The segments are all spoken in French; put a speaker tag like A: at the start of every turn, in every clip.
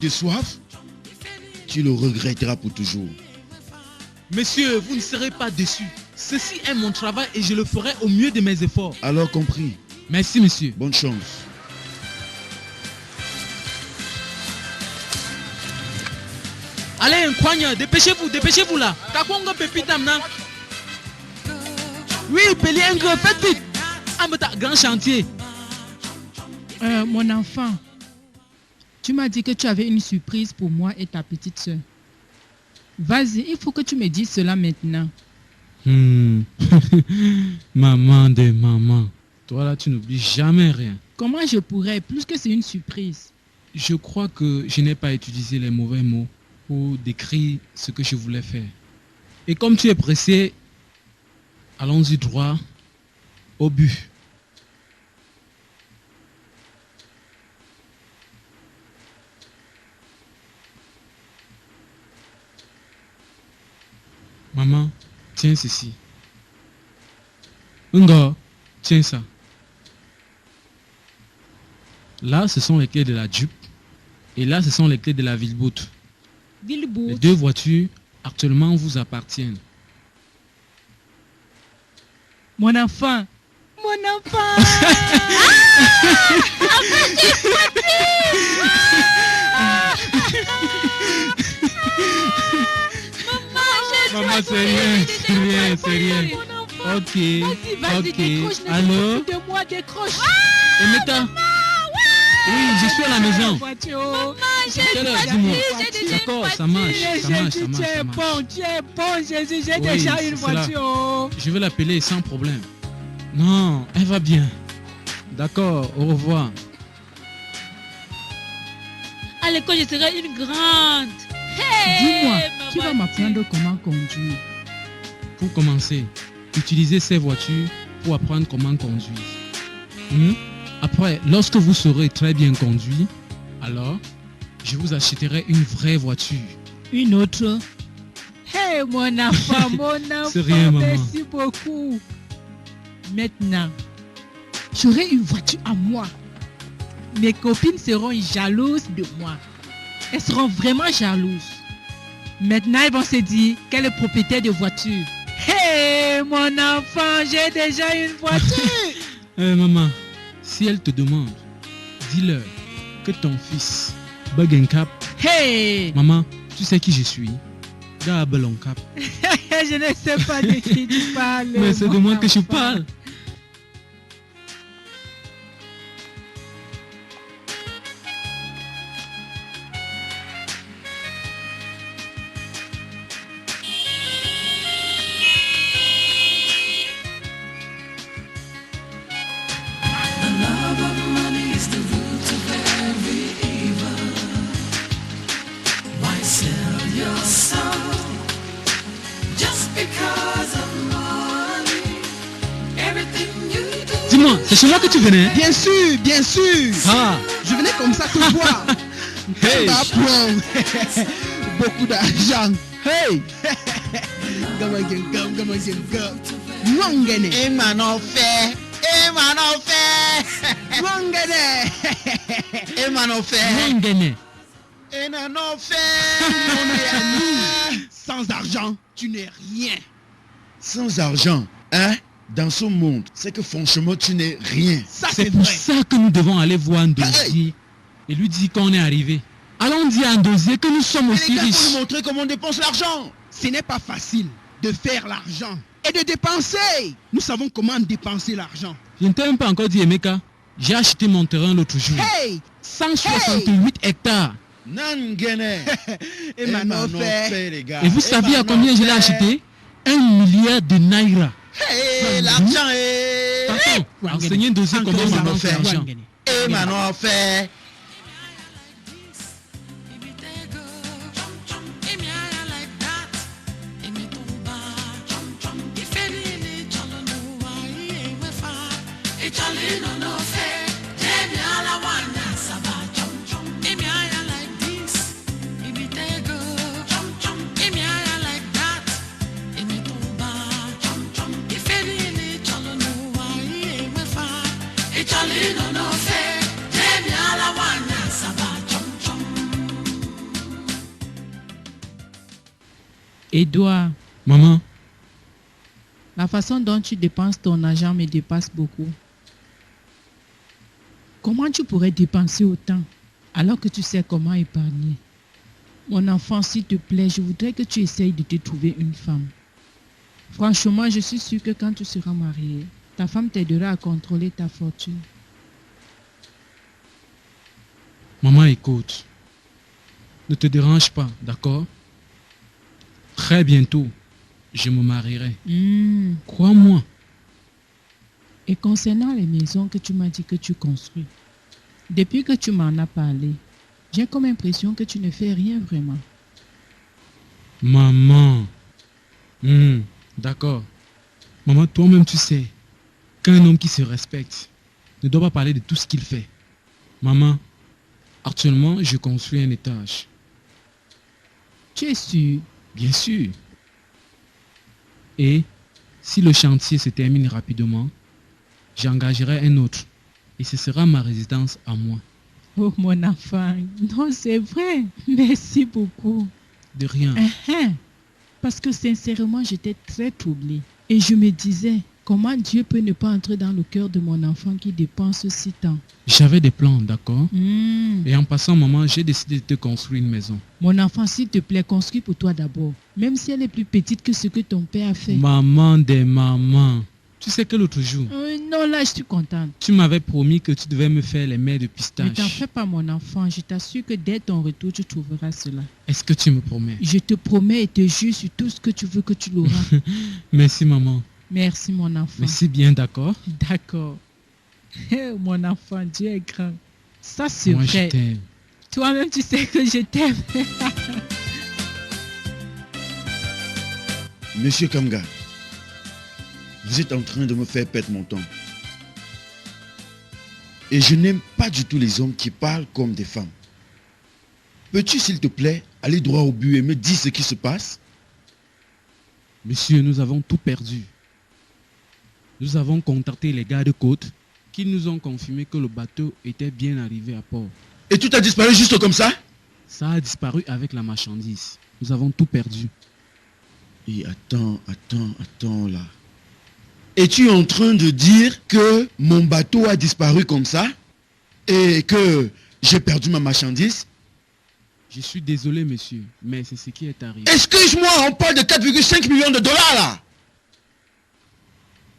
A: de soif, tu le regretteras pour toujours.
B: Monsieur, vous ne serez pas déçu. Ceci est mon travail et je le ferai au mieux de mes efforts.
A: Alors compris.
B: Merci, monsieur.
A: Bonne chance.
B: Allez, Nkwanya, dépêchez-vous là. Kakongo Pepita maintenant. Oui, Péliengue, faites vite. Ambeta, grand chantier.
C: Mon enfant, tu m'as dit que tu avais une surprise pour moi et ta petite soeur. Vas-y, il faut que tu me dises cela maintenant.
B: Maman de maman. Toi là, tu n'oublies jamais rien.
C: Comment je pourrais, plus que c'est une surprise?
B: Je crois que je n'ai pas utilisé les mauvais mots pour décrire ce que je voulais faire. Et comme tu es pressé, allons-y droit au but. Maman, tiens ceci. Ngo, tiens ça. Là, ce sont les clés de la Jupe. Et là, ce sont les clés de la Villeboot. Les deux voitures actuellement vous appartiennent.
C: Mon enfant.
B: Maman, c'est rien. Ok. Allô?
C: Décroche.
B: Emeka? Oui, je suis à la maison. Dis-moi. D'accord, ça marche.
C: Tu es bon, Jésus, j'ai déjà une voiture.
B: Je vais l'appeler sans problème. Non, elle va bien. D'accord, au revoir.
D: À l'école, je serai une grande.
C: Dis-moi, qui va m'apprendre comment conduire?
B: Pour commencer, utilisez ces voitures pour apprendre comment conduire. Après, lorsque vous serez très bien conduit, alors, je vous achèterai une vraie voiture.
C: Une autre? Hey, mon enfant,
B: C'est rien, maman.
C: Merci beaucoup. Maintenant, j'aurai une voiture à moi. Mes copines seront jalouses de moi. Elles seront vraiment jalouses. Maintenant, elles vont se dire qu'elle est propriétaire de voiture. Hey, mon enfant, j'ai déjà une voiture.
B: Maman, si elle te demande, dis-leur que ton fils bug un cap.
C: Hey!
B: Maman, tu sais qui je suis? Gabel en cap.
C: Je ne sais pas de qui tu parles.
B: Mais c'est de moi que je parle. Dis-moi, c'est chez moi que tu venais?
A: Bien sûr.
B: Ah,
A: Je venais comme ça te voir.
B: hey.
A: Beaucoup d'argent. Hey. Mwangene.
E: Emanofe.
A: Mwangene.
B: Mangene.
A: Sans argent, tu n'es rien. Sans argent, hein? Dans ce monde, c'est que franchement, tu n'es rien. Ça,
B: C'est pour ça que nous devons aller voir Ndozie et lui dire qu'on est arrivé. Allons dire à Ndozie que nous sommes aussi
A: Les gars, faut
B: riches.
A: nous montrer comment on dépense l'argent. Ce n'est pas facile de faire l'argent et de dépenser. Nous savons comment dépenser l'argent.
B: Je ne t'ai même pas encore dit, Emeka. J'ai acheté mon terrain l'autre jour.
A: Hey!
B: 168 hectares.
A: Nangene. Emanofe, les gars.
B: Et vous saviez à combien je l'ai acheté? 1 milliard de naira.
E: Hey, l'argent est...
B: Pardon, enseignez Ndozie comment on dépense
E: Emanofe.
B: l'argent.
E: Emanofe.
C: Édouard,
B: Maman,
C: la façon dont tu dépenses ton argent me dépasse beaucoup. Comment tu pourrais dépenser autant alors que tu sais comment épargner? Mon enfant, s'il te plaît, je voudrais que tu essayes de te trouver une femme. Franchement, je suis sûre que quand tu seras marié, ta femme t'aidera à contrôler ta fortune.
B: maman, écoute. Ne te dérange pas, d'accord? Très bientôt, je me marierai. Crois-moi.
C: Et concernant les maisons que tu m'as dit que tu construis, depuis que tu m'en as parlé, j'ai comme impression que tu ne fais rien vraiment.
B: Maman. D'accord. Maman, toi-même, tu sais qu'un homme qui se respecte ne doit pas parler de tout ce qu'il fait. Maman, actuellement, je construis un étage.
C: Tu es sûr?
B: Bien sûr. Et si le chantier se termine rapidement, j'engagerai un autre. Et ce sera ma résidence à moi.
C: Oh mon enfant, non c'est vrai. Merci beaucoup.
B: De rien.
C: Parce que sincèrement, j'étais très troublée. Et je me disais, comment Dieu peut ne pas entrer dans le cœur de mon enfant qui dépense si tant?
B: J'avais des plans, d'accord? Et en passant, maman, j'ai décidé de te construire une maison.
C: Mon enfant, s'il te plaît, construis pour toi d'abord. Même si elle est plus petite que ce que ton père a fait.
B: Maman des mamans. Tu sais que l'autre jour,
C: Non, là, je suis contente.
B: tu m'avais promis que tu devais me faire les mets de
C: Ne
B: pistache.
C: t'en fais pas, mon enfant. Je t'assure que dès ton retour, tu trouveras cela.
B: Est-ce que tu me promets?
C: Je te promets et te jure sur tout ce que tu veux que tu l'auras.
B: Merci, maman.
C: Merci, mon enfant.
B: Merci bien, d'accord?
C: D'accord. Mon enfant, Dieu est grand. Ça, c'est
B: Moi, je
C: vrai.
B: t'aime.
C: Toi-même, tu sais que je t'aime.
E: Monsieur Kamga, vous êtes en train de me faire perdre mon temps. Et je n'aime pas du tout les hommes qui parlent comme des femmes. Peux-tu, s'il te plaît, aller droit au but et me dire ce qui se passe?
B: Monsieur, nous avons tout perdu. Nous avons contacté les gars de côte qui nous ont confirmé que le bateau était bien arrivé à port.
E: Et tout a disparu juste comme ça?
B: Ça a disparu avec la marchandise. Nous avons tout perdu.
E: Et attends là. Et tu es en train de dire que mon bateau a disparu comme ça? Et que j'ai perdu ma marchandise?
B: Je suis désolé, monsieur, mais c'est ce qui est arrivé.
E: Excuse-moi, on parle de 4,5 millions de dollars là.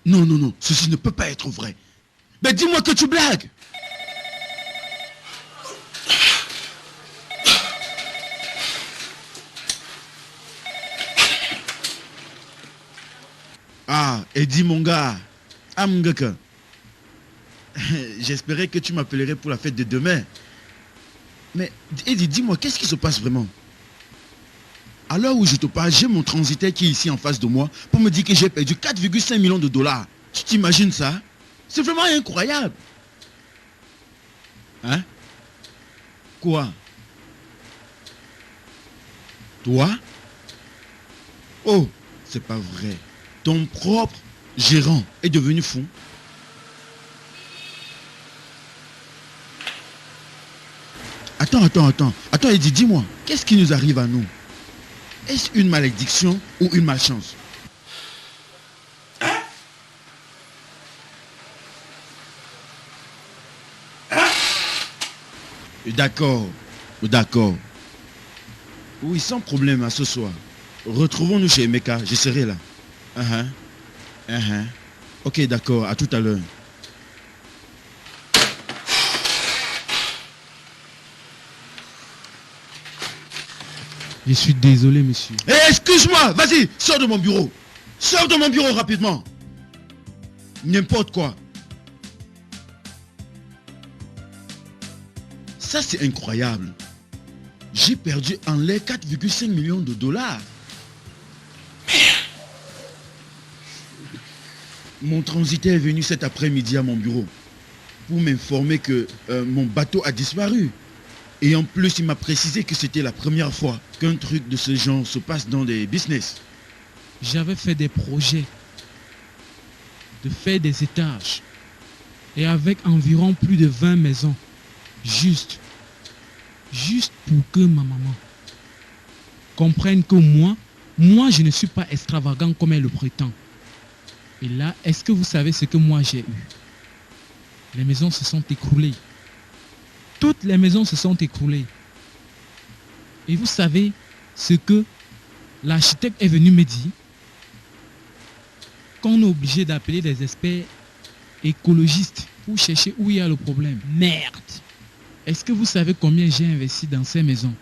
E: Non, ceci ne peut pas être vrai. Mais dis-moi que tu blagues. Ah, Eddie mon gars. Amgaka. J'espérais que tu m'appellerais pour la fête de demain. Mais Eddie, dis-moi, qu'est-ce qui se passe vraiment? À l'heure où je te parle, j'ai mon transitaire qui est ici en face de moi pour me dire que j'ai perdu 4,5 millions de dollars. Tu t'imagines ça? C'est vraiment incroyable. Hein? Quoi? Toi? Oh, c'est pas vrai. Ton propre gérant est devenu fou. Attends, Eddie, dis-moi, qu'est-ce qui nous arrive à nous? Est-ce une malédiction ou une malchance? D'accord. Oui, sans problème, à ce soir. Retrouvons-nous chez Emeka, je serai là. Ok, d'accord, à tout à l'heure.
B: Je suis désolé, monsieur.
E: Excuse-moi, vas-y, sors de mon bureau. Sors de mon bureau rapidement. N'importe quoi. Ça, c'est incroyable. J'ai perdu en l'air 4,5 millions de dollars. Mon transitaire est venu cet après-midi à mon bureau pour m'informer que mon bateau a disparu. Et en plus, il m'a précisé que c'était la première fois qu'un truc de ce genre se passe dans des business.
B: J'avais fait des projets de faire des étages et avec environ plus de 20 maisons. Juste pour que ma maman comprenne que moi, Moi, je ne suis pas extravagant comme elle le prétend. Et là, est-ce que vous savez ce que moi j'ai eu? Les maisons se sont écroulées. Toutes les maisons se sont écroulées. Et vous savez ce que l'architecte est venu me dire? Qu'on est obligé d'appeler des experts écologistes pour chercher où il y a le problème.
A: Merde.
B: Est-ce que vous savez combien j'ai investi dans ces maisons?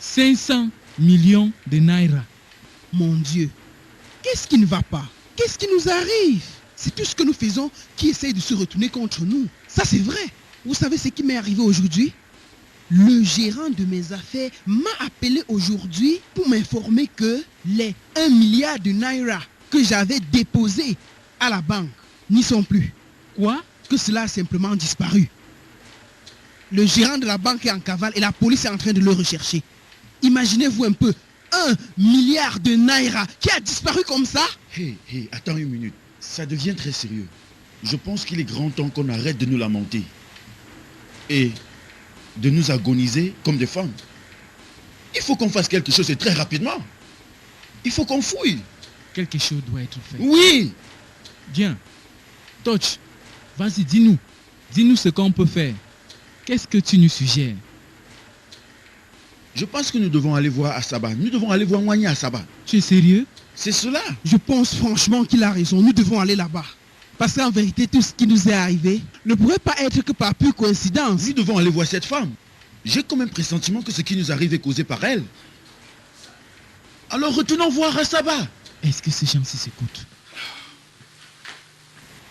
B: 500 millions de naira.
A: Mon Dieu. Qu'est-ce qui ne va pas? Qu'est-ce qui nous arrive? C'est tout ce que nous faisons qui essaye de se retourner contre nous. Ça, c'est vrai. Vous savez ce qui m'est arrivé aujourd'hui? Le gérant de mes affaires m'a appelé aujourd'hui pour m'informer que les 1 milliard de naira que j'avais déposés à la banque n'y sont plus.
B: Quoi?
A: Que cela a simplement disparu. Le gérant de la banque est en cavale et la police est en train de le rechercher. Imaginez-vous un peu, 1 milliard de naira qui a disparu comme ça?
E: Hé, attends une minute. Ça devient très sérieux. Je pense qu'il est grand temps qu'on arrête de nous lamenter. Et de nous agoniser comme des femmes. Il faut qu'on fasse quelque chose et très rapidement. Il faut qu'on fouille.
B: Quelque chose doit être fait.
E: Oui.
B: Bien. Touch, vas-y, dis-nous. Dis-nous ce qu'on peut faire. Qu'est-ce que tu nous suggères?
E: Je pense que nous devons aller voir Asaba. Nous devons aller voir Mwanya Asaba.
B: Tu es sérieux?
E: C'est cela.
A: Je pense franchement qu'il a raison. Nous devons aller là-bas. Parce qu'en vérité, tout ce qui nous est arrivé ne pourrait pas être que par pure coïncidence.
E: Nous devons aller voir cette femme. J'ai comme un pressentiment que ce qui nous arrive est causé par elle. Alors retournons voir Asaba.
B: Est-ce que ces gens-ci s'écoutent?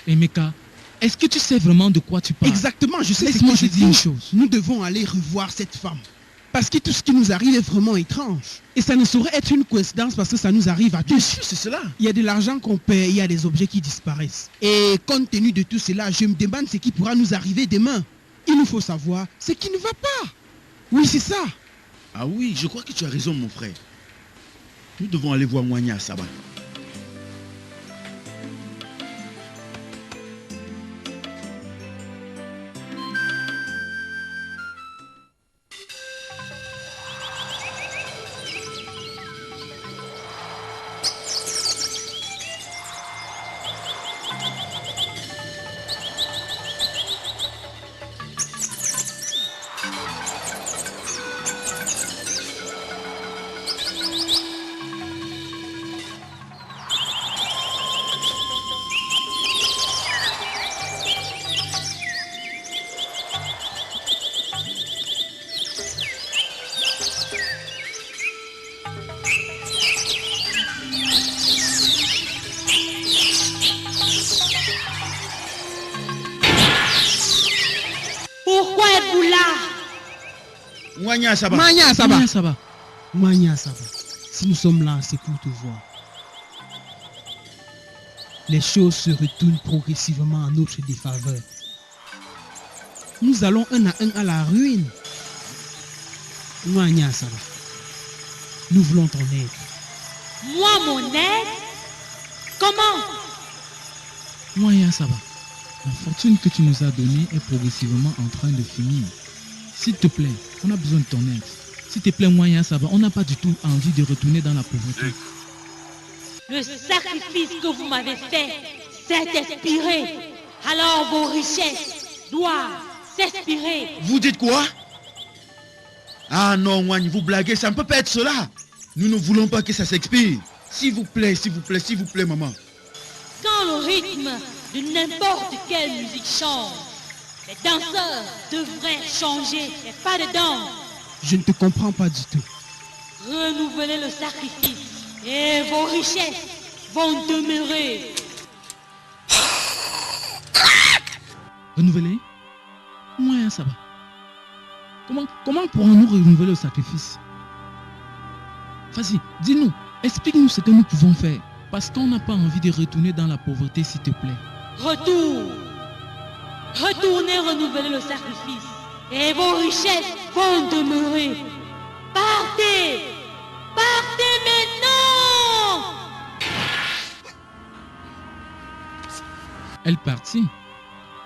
B: Emeka, est-ce que tu sais vraiment de quoi tu parles?
A: Exactement, je sais ce
B: Laisse-moi
A: que je
B: te dire une
A: dis.
B: chose.
A: Nous devons aller revoir cette femme. Parce que tout ce qui nous arrive est vraiment étrange. Et ça ne saurait être une coïncidence parce que ça nous arrive à
E: Bien
A: tous.
E: sûr, c'est cela.
A: Il y a de l'argent qu'on paie, il y a des objets qui disparaissent. Et compte tenu de tout cela, je me demande ce qui pourra nous arriver demain. Il nous faut savoir ce qui ne va pas. Oui, c'est ça.
E: Ah oui, je crois que tu as raison, mon frère. Nous devons aller voir Mwanya Asaba.
D: Pourquoi êtes-vous là?
E: Mwanya Asaba.
A: Mwanya Asaba.
B: Comment ça va?
A: Mwanya Asaba. Si nous sommes là, c'est pour te voir. Les choses se retournent progressivement en notre défaveur. Nous allons un à un à la ruine. Mwanya Asaba. Nous voulons ton aide.
D: Moi, mon aide? Comment?
B: Mwanya Saba, la fortune que tu nous as donnée est progressivement en train de finir. S'il te plaît, on a besoin de ton aide. S'il te plaît, Mwanya Saba, on n'a pas du tout envie de retourner dans la pauvreté.
D: Le sacrifice que vous m'avez fait s'est expiré. Alors vos richesses doivent s'expirer.
E: Vous dites quoi? Ah non, Mwanya, vous blaguez, ça ne peut pas être cela. Nous ne voulons pas que ça s'expire. S'il vous plaît, s'il vous plaît, s'il vous plaît, maman.
D: Quand le rythme de n'importe quelle musique change, les danseurs devraient changer et pas de danse.
A: Je ne te comprends pas du tout.
D: Renouvelez le sacrifice et vos richesses vont demeurer.
B: Renouveler? Mwanya Saba. Comment pourrons-nous renouveler le sacrifice? Vas-y, dis-nous, explique-nous ce que nous pouvons faire. Parce qu'on n'a pas envie de retourner dans la pauvreté, s'il te plaît.
D: Retournez renouveler le sacrifice et vos richesses vont demeurer. Partez! Partez maintenant!
B: Elle partit.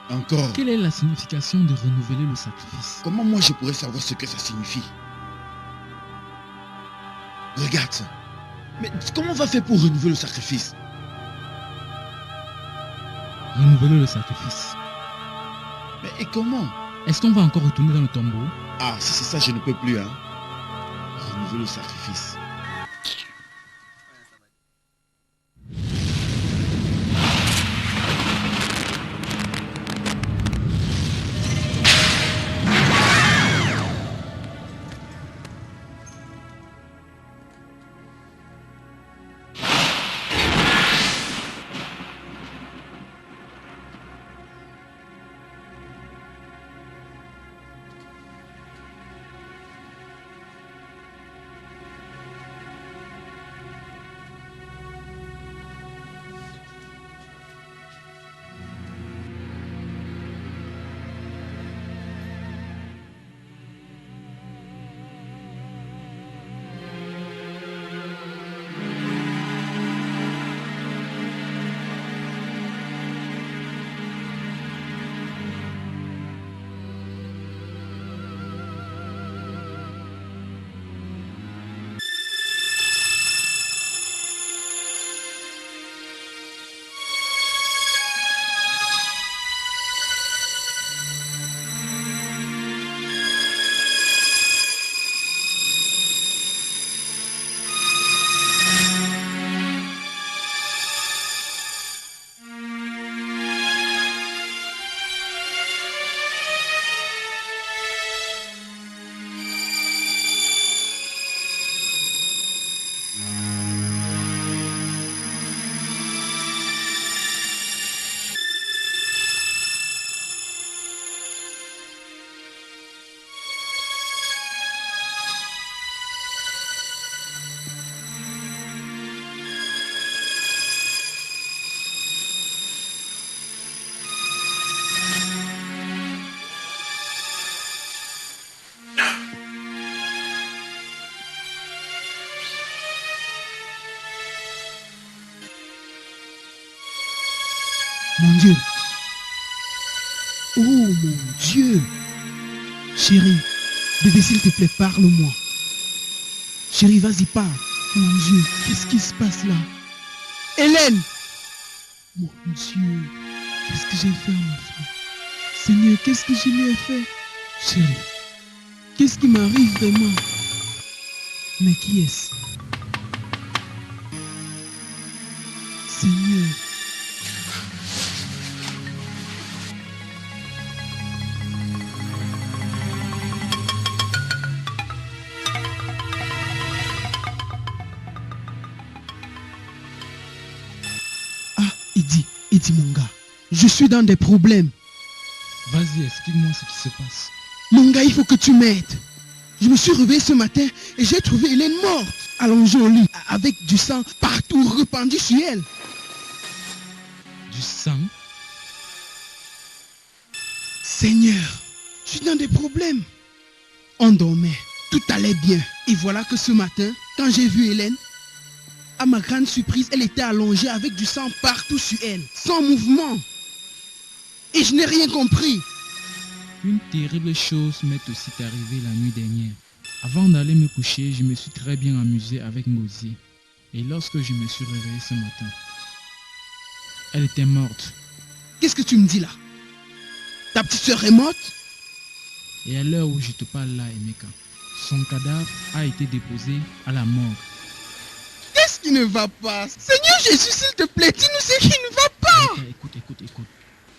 E: Encore.
B: Quelle est la signification de renouveler le sacrifice?
E: Comment moi je pourrais savoir ce que ça signifie? Regarde ça. Mais comment on va faire pour renouveler le sacrifice?
B: Renouveler le sacrifice.
E: Mais et comment?
B: Est-ce qu'on va encore retourner dans le tombeau?
E: Ah, si c'est ça, je ne peux plus, hein. Renouveler le sacrifice.
A: Mon Dieu. Oh mon Dieu. Chérie, bébé, s'il te plaît, parle-moi. Chérie, vas-y, parle. Mon Dieu, qu'est-ce qui se passe là? Hélène. Mon Dieu, qu'est-ce que j'ai fait à ma femme? Seigneur, qu'est-ce que je lui ai fait? Chérie, qu'est-ce qui m'arrive vraiment? Mais qui est-ce? Seigneur. Eddie mon gars, je suis dans des problèmes.
B: Vas-y, explique-moi ce qui se passe.
A: Mon gars, il faut que tu m'aides. Je me suis réveillé ce matin et j'ai trouvé Hélène morte, allongée au lit, avec du sang partout répandu sur elle.
B: Du sang?
A: Seigneur, je suis dans des problèmes. On dormait, tout allait bien. Et voilà que ce matin, quand j'ai vu Hélène, à ma grande surprise, elle était allongée avec du sang partout sur elle, sans mouvement. Et je n'ai rien compris.
B: Une terrible chose m'est aussi arrivée la nuit dernière. Avant d'aller me coucher, je me suis très bien amusé avec Ngozi. Et lorsque je me suis réveillé ce matin, elle était morte.
A: Qu'est-ce que tu me dis là? Ta petite sœur est morte?
B: Et à l'heure où je te parle là, Emeka, son cadavre a été déposé à la morgue.
A: Qu'est-ce qui ne va pas? Seigneur Jésus, s'il te plaît, dis-nous ce qui ne va pas.
B: Écoute.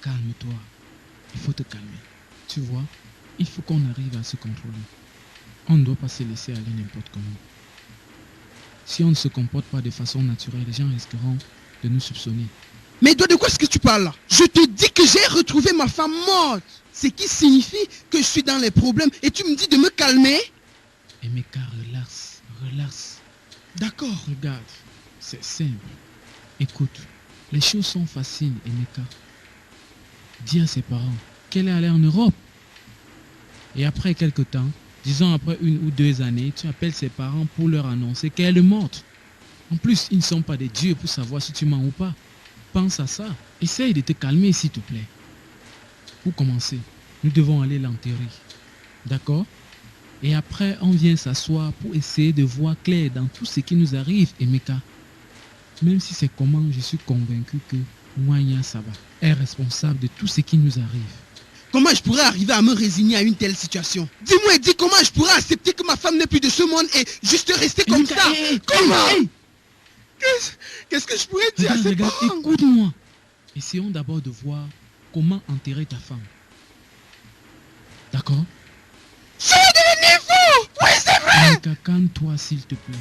B: Calme-toi. Il faut te calmer. Tu vois, il faut qu'on arrive à se contrôler. On ne doit pas se laisser aller n'importe comment. Si on ne se comporte pas de façon naturelle, les gens risqueront de nous soupçonner.
A: Mais de quoi est-ce que tu parles là? Je te dis que j'ai retrouvé ma femme morte. Ce qui signifie que je suis dans les problèmes et tu me dis de me calmer?
B: Emeka, relaxe.
A: D'accord.
B: Regarde, c'est simple. Écoute, les choses sont faciles, Emeka. Dis à ses parents qu'elle est allée en Europe. Et après quelque temps, disons après 1 ou 2 années, tu appelles ses parents pour leur annoncer qu'elle est morte. En plus, ils ne sont pas des dieux pour savoir si tu mens ou pas. Pense à ça. Essaye de te calmer, s'il te plaît. Pour commencer, nous devons aller l'enterrer. D'accord? Et après, on vient s'asseoir pour essayer de voir clair dans tout ce qui nous arrive, Emeka. Même si c'est comment, je suis convaincu que Mwanya Saba est responsable de tout ce qui nous arrive.
A: Comment je pourrais arriver à me résigner à une telle situation? Dis-moi et dis comment je pourrais accepter que ma femme n'est plus de ce monde et juste rester comme
B: Emeka,
A: ça. Comment? Qu'est-ce que je pourrais dire à ces
B: Regarde,
A: parents?
B: écoute-moi. Essayons d'abord de voir comment enterrer ta femme. D'accord?
A: Je vais devenir fou! Oui, c'est vrai!
B: Emeka, calme-toi s'il te plaît.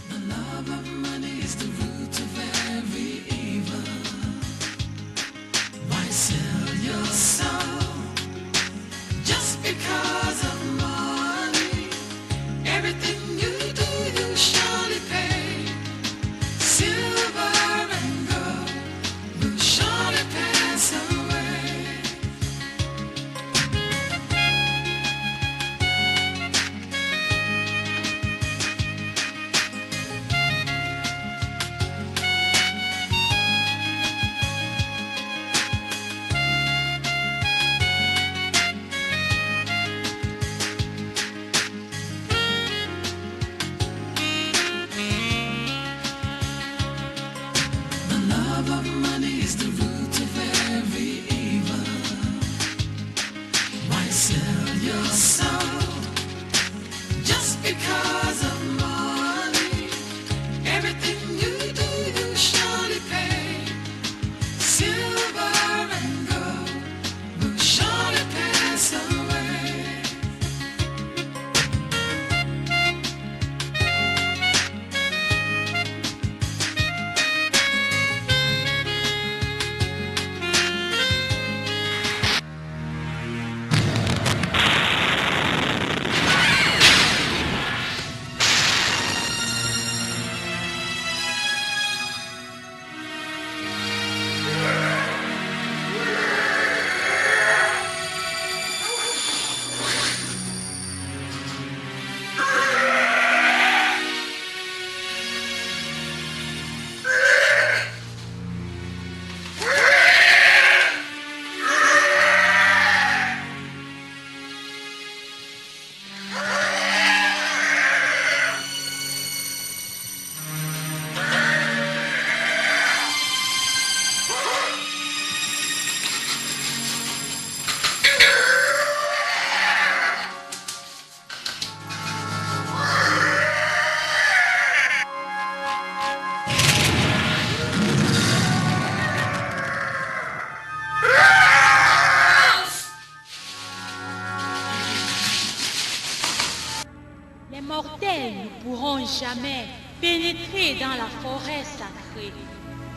D: Les mortels ne pourront jamais pénétrer dans la forêt sacrée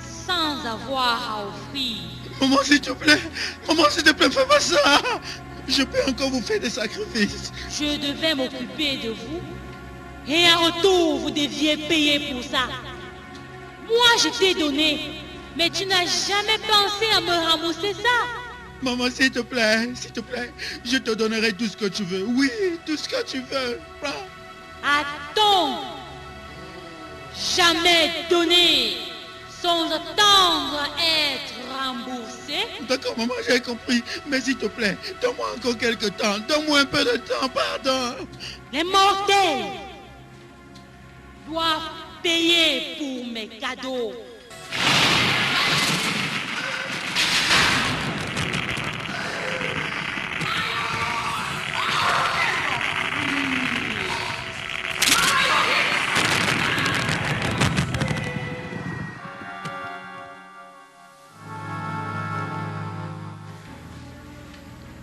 D: sans avoir à offrir.
E: Maman, s'il te plaît. Maman, s'il te plaît, fais pas ça. Je peux encore vous faire des sacrifices.
D: Je devais m'occuper de vous et en retour, vous deviez payer pour ça. Moi, je t'ai donné, mais tu n'as jamais pensé à me rembourser ça.
E: Maman, s'il te plaît, je te donnerai tout ce que tu veux. Oui, tout ce que tu veux.
D: Attends, jamais donné sans attendre à être remboursé.
E: D'accord, maman, j'ai compris. Mais s'il te plaît, donne-moi encore quelques temps. Donne-moi un peu de temps, pardon.
D: Les mortels doivent payer pour mes cadeaux.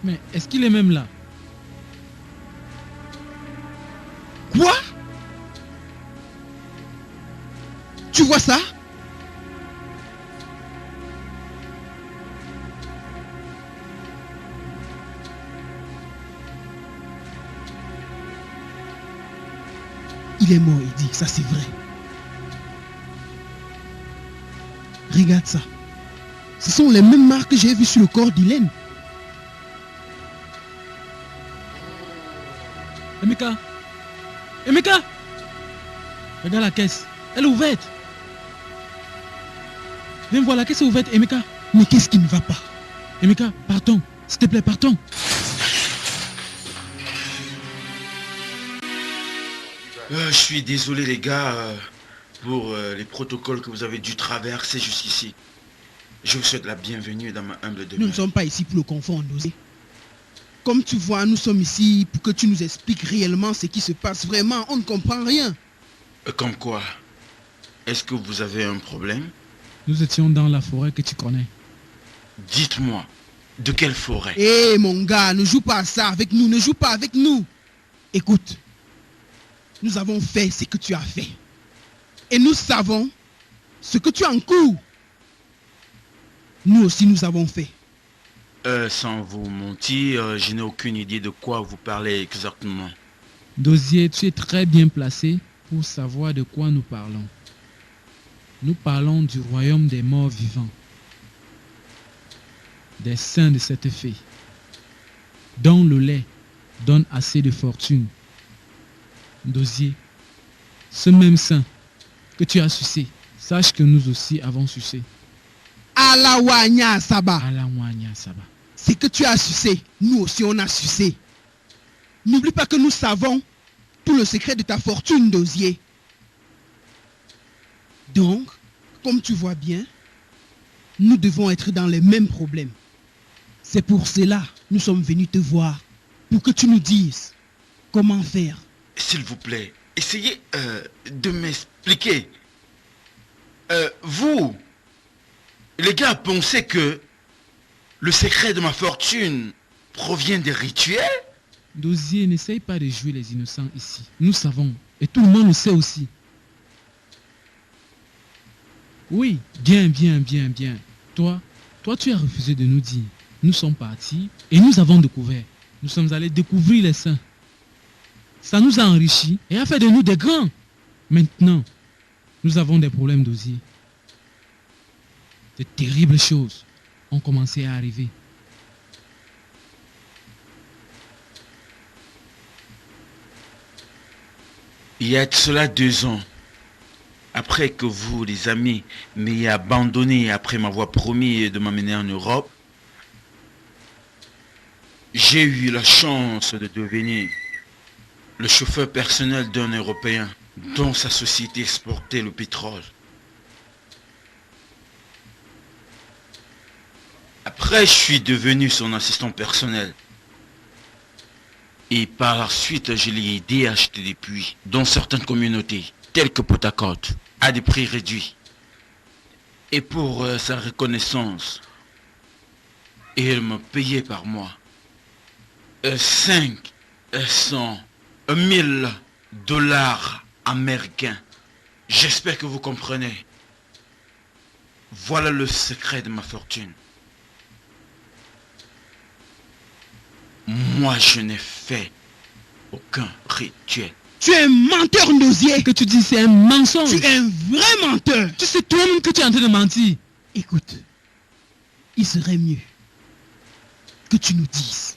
B: Mais est-ce qu'il est même là?
A: Quoi? Tu vois ça? Il est mort, il dit, ça c'est vrai. Regarde ça. Ce sont les mêmes marques que j'ai vues sur le corps d'Hélène.
B: Emeka! Emeka! Regarde la caisse. Elle est ouverte. Viens voir, la caisse est ouverte, Emeka.
A: Mais qu'est-ce qui ne va pas?
B: Emeka, partons. S'il te plaît, partons.
E: Je suis désolé les gars pour les protocoles que vous avez dû traverser jusqu'ici. Je vous souhaite la bienvenue dans ma humble
A: Nous
E: demeure.
A: ne sommes pas ici pour le confort, Ndosié. Comme tu vois, nous sommes ici pour que tu nous expliques réellement ce qui se passe. Vraiment, on ne comprend rien.
E: Comme quoi? Est-ce que vous avez un problème?
B: Nous étions dans la forêt que tu connais.
E: Dites-moi, de quelle forêt?
A: Hé mon gars, ne joue pas à ça avec nous, ne joue pas avec nous. Écoute, nous avons fait ce que tu as fait. Et nous savons ce que tu as en cours. Nous aussi nous avons fait.
E: Sans vous mentir, je n'ai aucune idée de quoi vous parlez exactement.
B: Dosier, tu es très bien placé pour savoir de quoi nous parlons. Nous parlons du royaume des morts vivants, des saints de cette fée, dont le lait donne assez de fortune. Dosier, ce même saint que tu as sucé, sache que nous aussi avons sucé.
A: Alawanya Saba.
B: Alawanya Saba.
A: C'est que tu as sucé, nous aussi on a sucé. N'oublie pas que nous savons tout le secret de ta fortune, Dosier. Donc, comme tu vois bien, nous devons être dans les mêmes problèmes. C'est pour cela que nous sommes venus te voir, pour que tu nous dises comment faire.
E: S'il vous plaît, essayez de m'expliquer. Vous, les gars, pensez que le secret de ma fortune provient des rituels?
B: Dosier, n'essaye pas de jouer les innocents ici. Nous savons, et tout le monde le sait aussi. Oui, bien. Toi, tu as refusé de nous dire. Nous sommes partis et nous avons découvert. Nous sommes allés découvrir les saints. Ça nous a enrichis et a fait de nous des grands. Maintenant, nous avons des problèmes, Dosier. De terribles choses ont commencé à arriver.
E: Il y a de cela 2 ans, après que vous, les amis, m'ayez abandonné après m'avoir promis de m'amener en Europe, j'ai eu la chance de devenir le chauffeur personnel d'un Européen dont sa société exportait le pétrole. Après, je suis devenu son assistant personnel. Et par la suite, je l'ai aidé à acheter des puits dans certaines communautés, telles que Potacote, à des prix réduits. Et pour sa reconnaissance, il me payait par mois 500 000 dollars américains. J'espère que vous comprenez. Voilà le secret de ma fortune. Moi, je n'ai fait aucun rituel.
A: Tu es un menteur, Ndosier.
B: Ce que tu dis, c'est un mensonge.
A: Tu es un vrai menteur.
B: Tu sais toi-même que tu es en train de mentir.
A: Écoute, il serait mieux que tu nous dises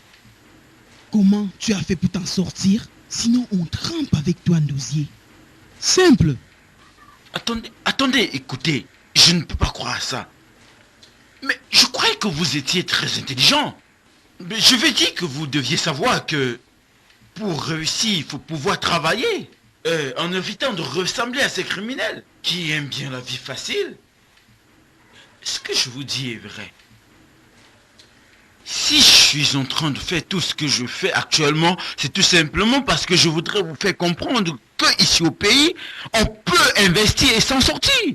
A: comment tu as fait pour t'en sortir. Sinon, on trempe avec toi, Ndosier.
B: Simple.
E: Attendez, écoutez, je ne peux pas croire à ça. Mais je croyais que vous étiez très intelligent. Mais je vais dire que vous deviez savoir que pour réussir, il faut pouvoir travailler en évitant de ressembler à ces criminels qui aiment bien la vie facile. Ce que je vous dis est vrai. Si je suis en train de faire tout ce que je fais actuellement, c'est tout simplement parce que je voudrais vous faire comprendre que ici au pays, on peut investir et s'en sortir.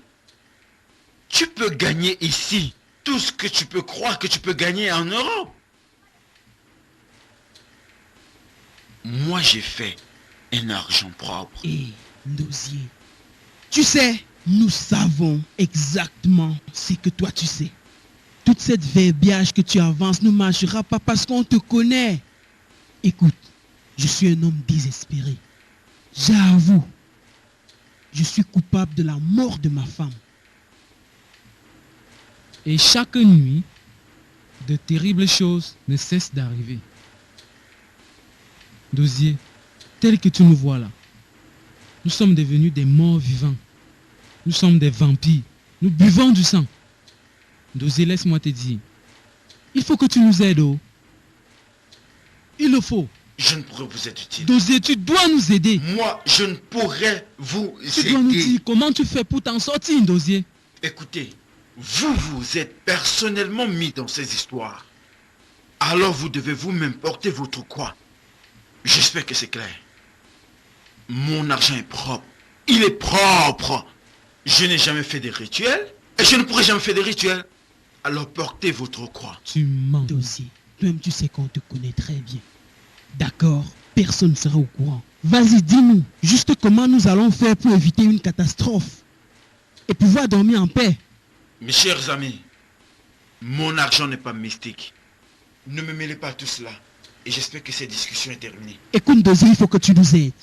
E: Tu peux gagner ici tout ce que tu peux croire que tu peux gagner en Europe. Moi, j'ai fait un argent propre.
A: Et Ndosier, tu sais, nous savons exactement ce que toi tu sais. Toute cette verbiage que tu avances ne marchera pas parce qu'on te connaît. Écoute, je suis un homme désespéré. J'avoue, je suis coupable de la mort de ma femme.
B: Et chaque nuit, de terribles choses ne cessent d'arriver. Dosier, tel que tu nous vois là, nous sommes devenus des morts vivants. Nous sommes des vampires. Nous buvons du sang. Dosier, laisse-moi te dire. Il faut que tu nous aides. Oh. Il le faut.
E: je ne pourrai vous être utile.
B: Dosier, tu dois nous aider.
E: Moi, je ne pourrai vous
B: Tu dois nous
E: aider.
B: dire comment tu fais pour t'en sortir, Dosier.
E: Écoutez, vous êtes personnellement mis dans ces histoires. Alors vous devez vous-même porter votre croix. J'espère que c'est clair. Mon argent est propre. Il est propre. Je n'ai jamais fait des rituels et je ne pourrai jamais faire des rituels. Alors portez votre croix.
B: Tu mens.
A: Dosier, toi-même tu sais qu'on te connaît très bien. D'accord, personne ne sera au courant. Vas-y, dis-nous juste comment nous allons faire pour éviter une catastrophe et pouvoir dormir en paix.
E: Mes chers amis, mon argent n'est pas mystique. Ne me mêlez pas à tout cela. Et j'espère que cette discussion est terminée.
A: Écoute, Dosier, il faut que tu nous aides.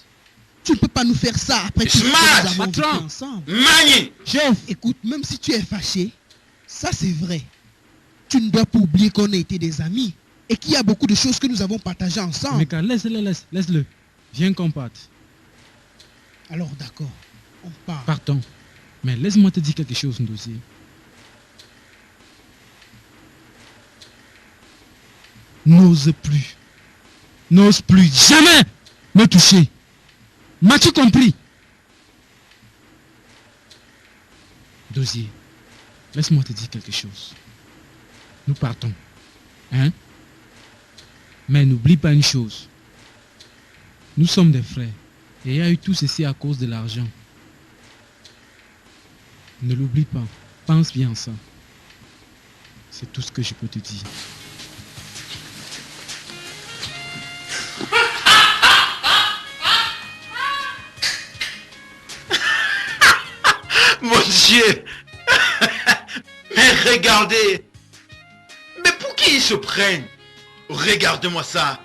A: Tu ne peux pas nous faire ça après tout ce que
E: Smart!
A: nous avons vécu
B: Attends.
A: ensemble.
E: Mani!
A: Chef, écoute, même si tu es fâché, ça c'est vrai. Tu ne dois pas oublier qu'on a été des amis et qu'il y a beaucoup de choses que nous avons partagées ensemble.
B: Emeka, laisse-le. Viens qu'on parte.
A: Alors d'accord, on part.
B: Partons. Mais laisse-moi te dire quelque chose, Dosier. N'ose plus jamais me toucher. M'as-tu compris? Dosier, laisse-moi te dire quelque chose. Nous partons. Hein? Mais n'oublie pas une chose. Nous sommes des frères. Et il y a eu tout ceci à cause de l'argent. Ne l'oublie pas. Pense bien à ça. C'est tout ce que je peux te dire.
E: Mon Dieu! Mais regardez! Mais pour qui ils se prennent? Regarde-moi ça!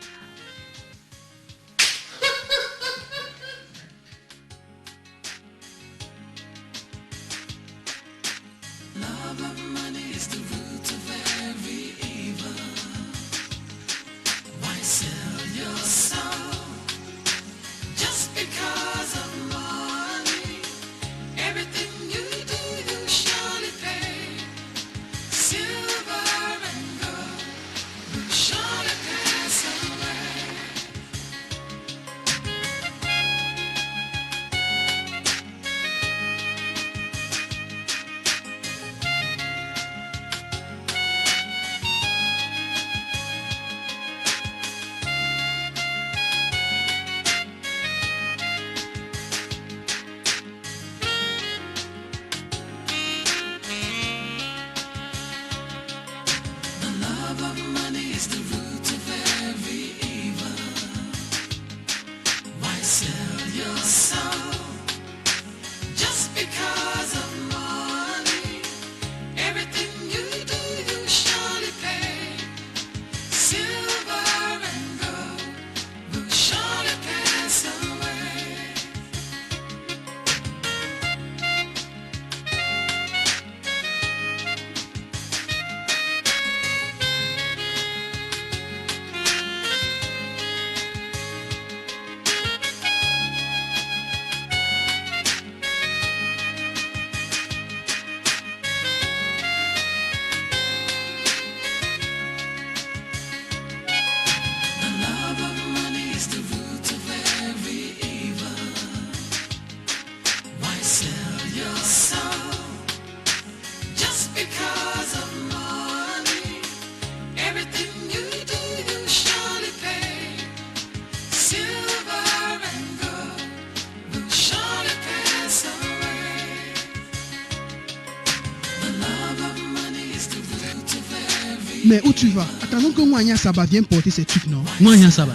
A: Mais où tu vas? Attendons que Mwanya Saba vienne porter ces trucs, non?
B: Mwanya Saba,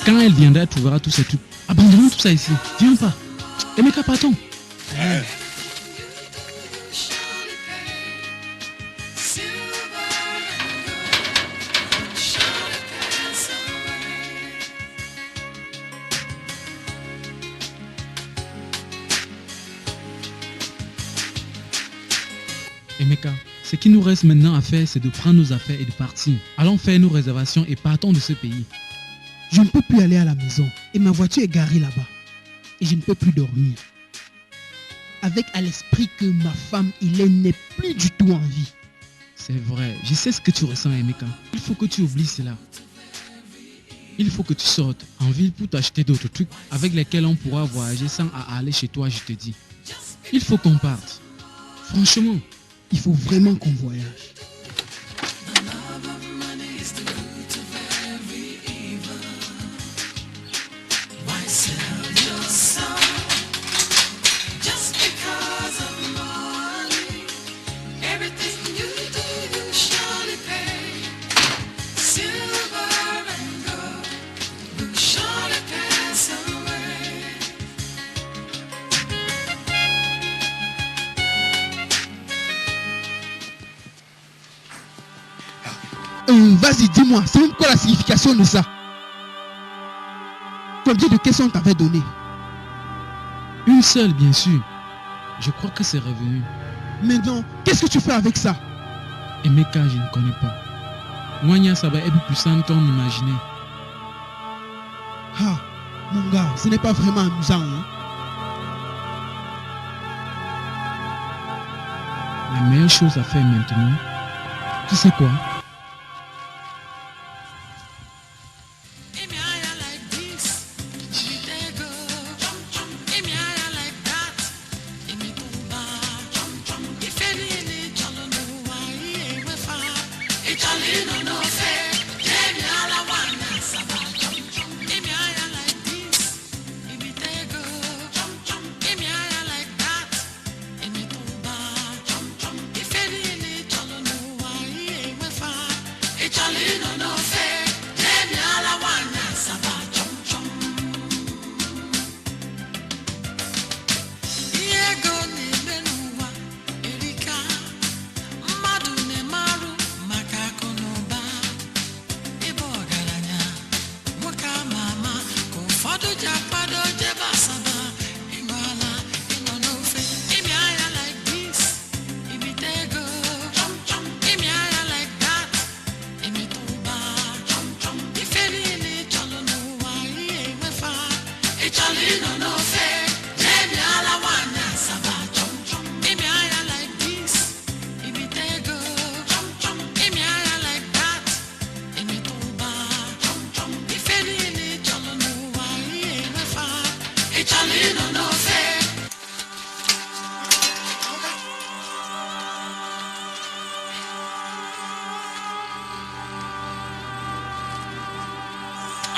B: quand elle viendra, elle trouvera tous ces trucs. Abandonnons tout ça ici. Viens pas. Emeka, partons. Emeka, ce qui nous reste maintenant à faire, c'est de prendre nos affaires et de partir. Allons faire nos réservations et partons de ce pays.
A: Je ne peux plus aller à la maison et ma voiture est garée là-bas. Et je ne peux plus dormir. Avec à l'esprit que ma femme, n'est plus du tout en vie.
B: C'est vrai, je sais ce que tu ressens, Emeka. Il faut que tu oublies cela. Il faut que tu sortes en ville pour t'acheter d'autres trucs avec lesquels on pourra voyager sans aller chez toi, je te dis. Il faut qu'on parte. Franchement,
A: Il faut vraiment qu'on voyage. Vas-y, dis-moi, c'est quoi la signification de ça? Combien de questions on t'avait donné?
B: Une seule, bien sûr. Je crois que c'est revenu.
A: Maintenant, qu'est-ce que tu fais avec ça?
B: Emeka, je ne connais pas. Mwanya Saba est plus puissante qu'on imaginait.
A: Ah, mon gars, ce n'est pas vraiment amusant. Hein?
B: La meilleure chose à faire maintenant, tu sais quoi?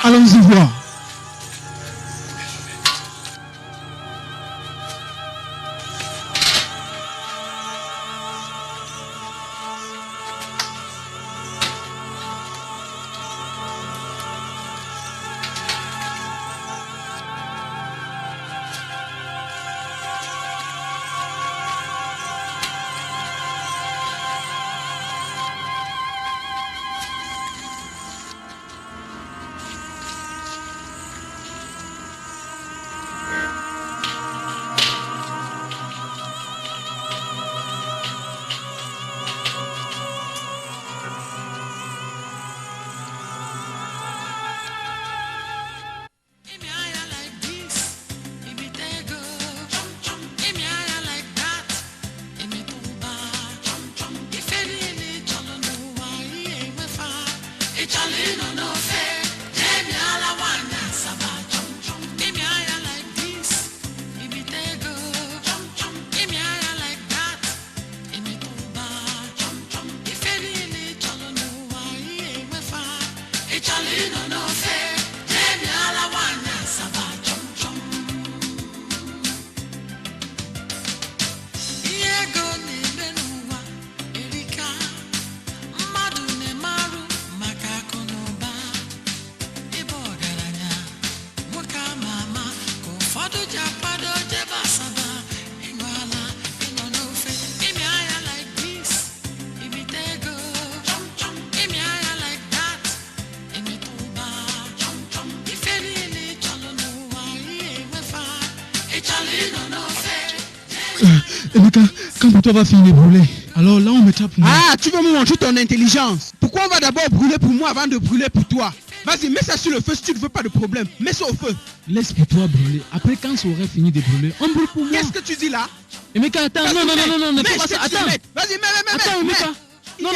A: Allons-y voir.
B: Emeka, quand pour toi va finir de brûler, alors là on mettra pour moi.
A: Ah, tu veux me montrer ton intelligence? Pourquoi on va d'abord brûler pour moi avant de brûler pour toi? Vas-y, mets ça sur le feu si tu ne veux pas de problème. Mets ça au feu.
B: Laisse pour toi brûler. Après, quand ça aurait fini de brûler, on brûle pour moi.
A: Qu'est-ce que tu dis là?
B: Emeka, attends, non, ne fais pas ça. Attends.
A: Vas-y, mets.
B: Attends, Emeka. Non,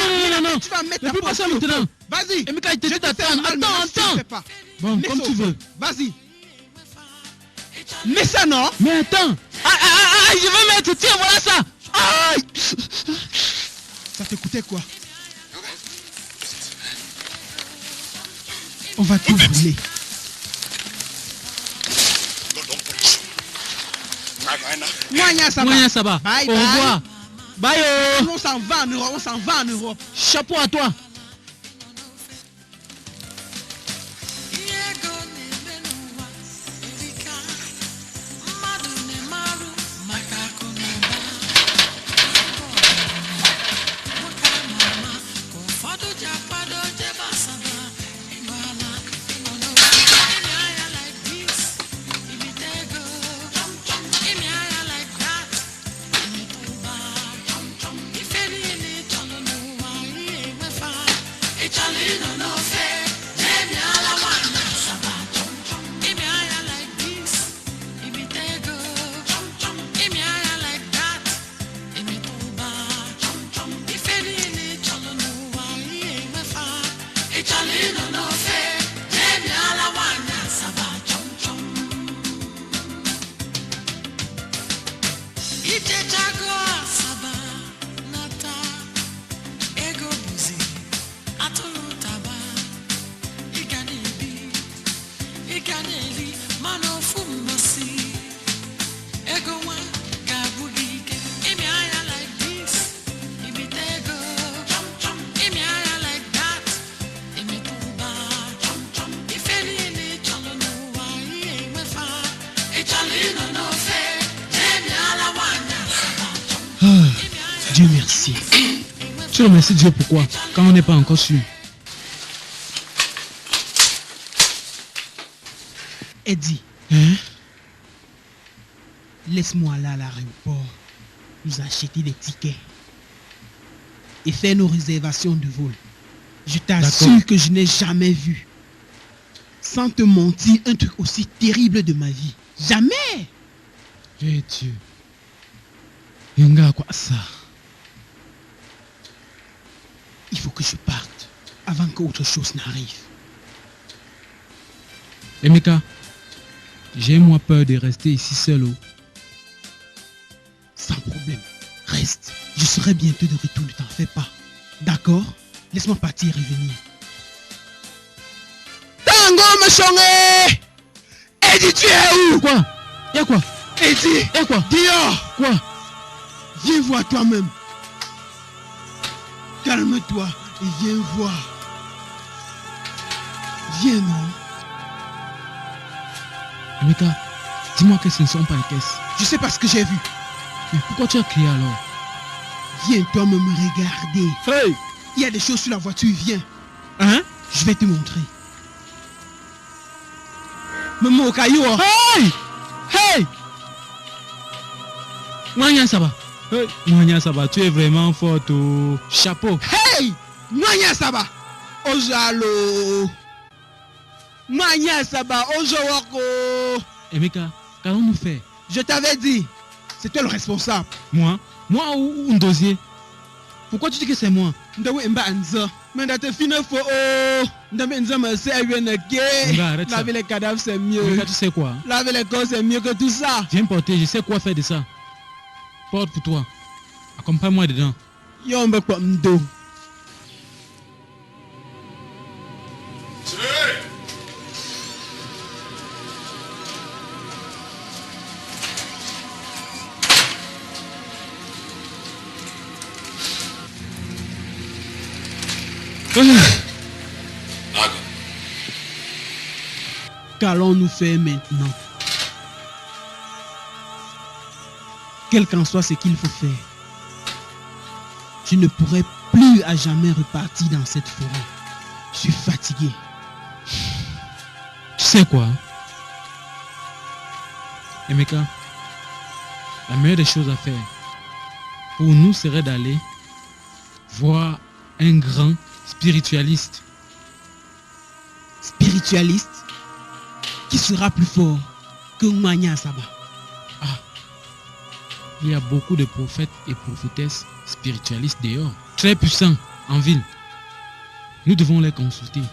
A: Tu vas mettre
B: ne
A: la
B: fais pas ça
A: porte sur le
B: maintenant.
A: feu. Vas-y.
B: Emeka, il te
A: Je
B: dit
A: te fais
B: d'attendre.
A: mal, maintenant, si tu
B: Attends.
A: fais pas.
B: Bon,
A: Mets
B: comme
A: ça
B: tu
A: au feu.
B: veux.
A: Vas-y. Mets ça, non?
B: Mais attends. Je veux mettre. Tiens, voilà ça. Aïe.
A: Ça te coûtait quoi? On va tout brûler. Moyen, ça va.
B: Moyen, ça va.
A: Bye,
B: Au
A: bye.
B: revoir. Bye, oh.
A: On s'en va en Europe, on s'en va en Europe.
B: Chapeau à toi.
A: Dieu merci.
B: Tu remercies Dieu pourquoi? Quand on n'est pas encore sûr.
A: Eddie,
B: Hein?
A: laisse-moi aller à l'aéroport, nous acheter des tickets et faire nos réservations de vol. Je t'assure
B: D'accord.
A: que je n'ai jamais vu, sans te mentir, un truc aussi terrible de ma vie. Jamais!
B: Eh Dieu. Yonga, quoi ça?
A: Il faut que je parte avant qu'autre chose n'arrive.
B: Emeka, j'ai moi peur de rester ici seul. Oh.
A: Sans problème. Reste. Je serai bientôt de retour, ne t'en fais pas. D'accord? Laisse-moi partir et venir. Tango Machongé! Eddie, tu es où?
B: Quoi? Y'a quoi?
A: Eddie!
B: Y'a quoi?
A: Dehors!
B: Quoi?
A: Viens voir toi-même. Calme-toi et viens voir. Viens, non?
B: Emeka, dis-moi que ce ne sont pas les caisses.
A: Je sais pas ce que j'ai vu.
B: Mais pourquoi tu as crié alors?
A: Viens toi-même me regarder.
B: Hey!
A: Il y a des choses sur la voiture, viens.
B: Hein?
A: Je vais te montrer. Maman au caillou. Oh.
B: Hey! Hey! Moyen ça va. Hey! Moyen ça va, tu es vraiment forte. Oh. Chapeau.
A: Hey! Manya Saba! Ojalo! Manya Saba! Ojawako!
B: Emeka, qu'allons-nous faire?
A: Je t'avais dit, c'est toi le responsable.
B: Moi? Moi ou un dossier? Pourquoi tu dis que c'est moi?
A: Ndawe mba anza. Mais dans tes fines faux, oh! Ndawe nza me sait
B: Nga, arrête ça.
A: Laver les cadavres c'est mieux.
B: Emeka, tu sais quoi?
A: Laver les corps c'est mieux que tout ça.
B: Viens me porter, je sais quoi faire de ça. Porte pour toi. Accompagne-moi dedans.
A: Yombe kwa mdo. Qu'allons-nous faire maintenant? Quel qu'en soit ce qu'il faut faire, je ne pourrai plus à jamais repartir dans cette forêt. Je suis fatigué.
B: Tu sais quoi? Emeka, la meilleure des choses à faire pour nous serait d'aller voir un grand spiritualiste.
A: Spiritualiste qui sera plus fort que Manya Saba.
B: Il y a beaucoup de prophètes et prophétesses spiritualistes dehors, très puissants en ville. Nous devons les consulter.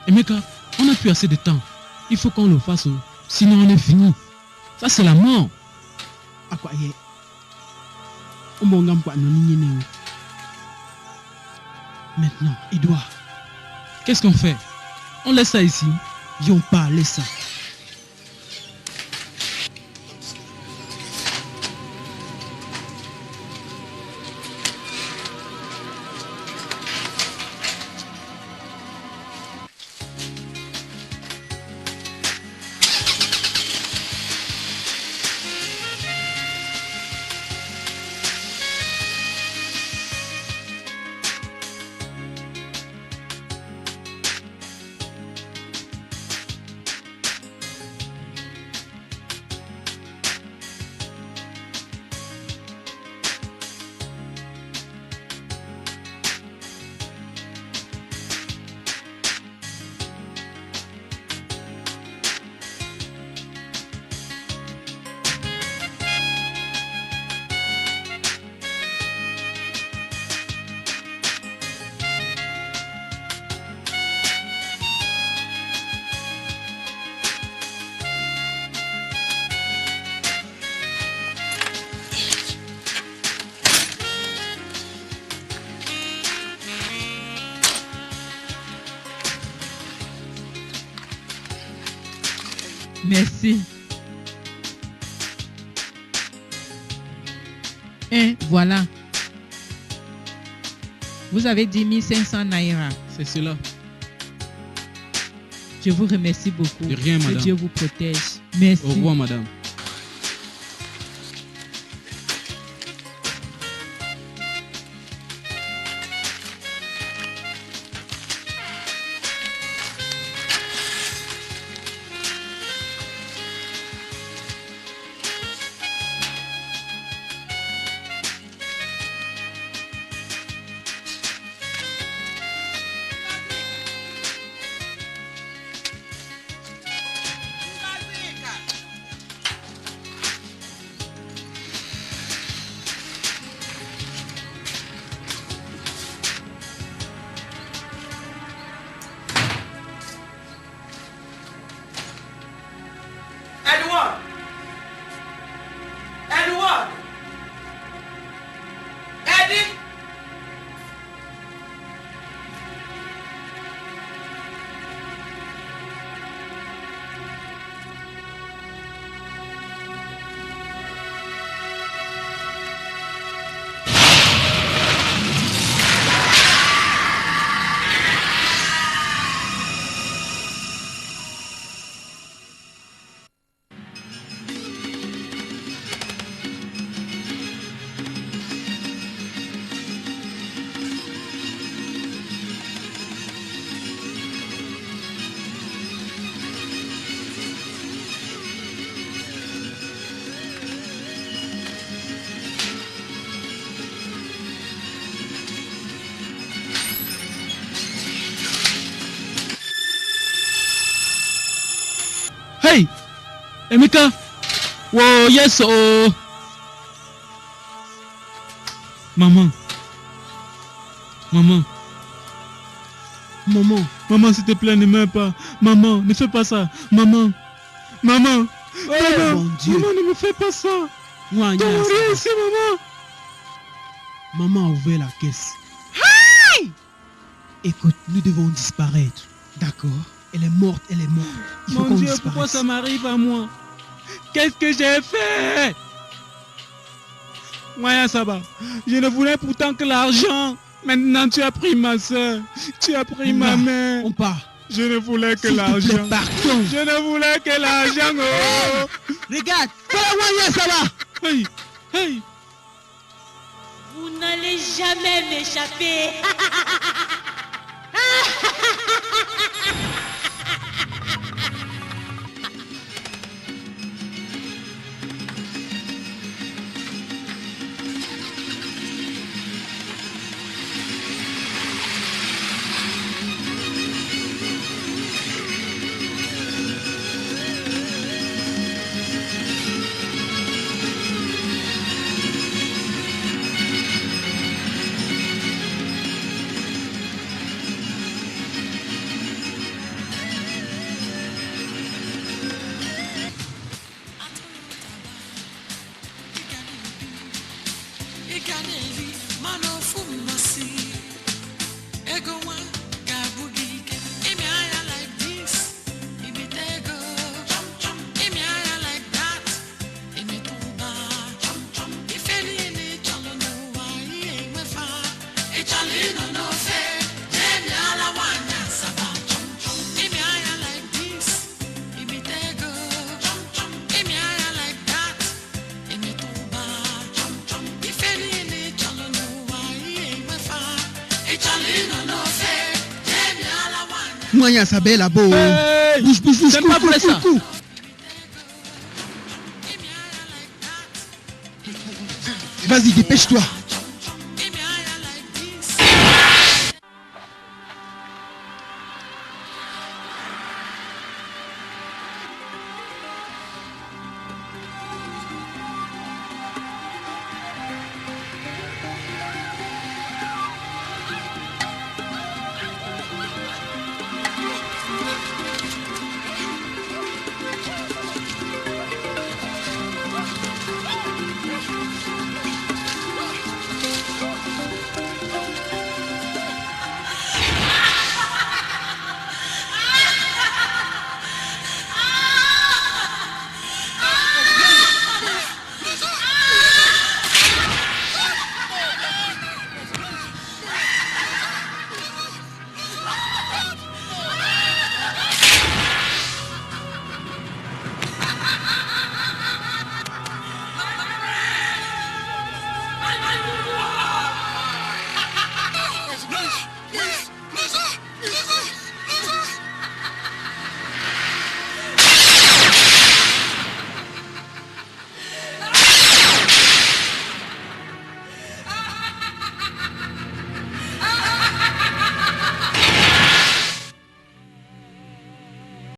B: Emeka, on n'a plus assez de temps. Il faut qu'on le fasse. Sinon on est fini. Ça c'est la mort.
A: À quoi y est? On m'en gagne pas, non, ni, ni, ni. Maintenant, Edouard,
B: Qu'est-ce qu'on fait? On laisse ça ici.
A: viens pas, laisse ça.
C: Merci. Et voilà. Vous avez 10 500 naira.
B: C'est cela.
C: Je vous remercie beaucoup.
B: De rien,
C: Que
B: madame.
C: Dieu vous protège. Merci.
B: Au revoir, madame.
F: Edouard! Edouard! Eddie!
B: Hey! Emeka! Wow, yes, oh! Maman. Maman.
A: Maman,
B: Maman, s'il te plaît, ne meurs pas. Maman, ne fais pas ça. Maman. Maman. Maman.
A: mon Dieu.
B: Maman, ne me fais pas ça.
A: moi, Agnès,
B: Viens ici, maman.
A: maman a ouvert la caisse. Écoute, nous devons disparaître. D'accord? Elle est morte, elle est morte. Il faut
B: Mon
A: qu'on
B: Dieu,
A: disparaisse.
B: pourquoi ça m'arrive à moi? Qu'est-ce que j'ai fait? Moya Saba, je ne voulais pourtant que l'argent. Maintenant, tu as pris ma soeur. Tu as pris ma mère.
A: On part.
B: Je ne voulais que
A: S'il te plaît,
B: l'argent.
A: partons.
B: Je ne voulais que l'argent. Oh.
A: Regarde, fais-la ça va.
B: Hey, hey.
D: Vous n'allez jamais m'échapper.
A: Moyen sa belle là-bas.
B: Hey,
A: Bouge,
B: c'est pas vrai ça.
A: Vas-y, dépêche-toi.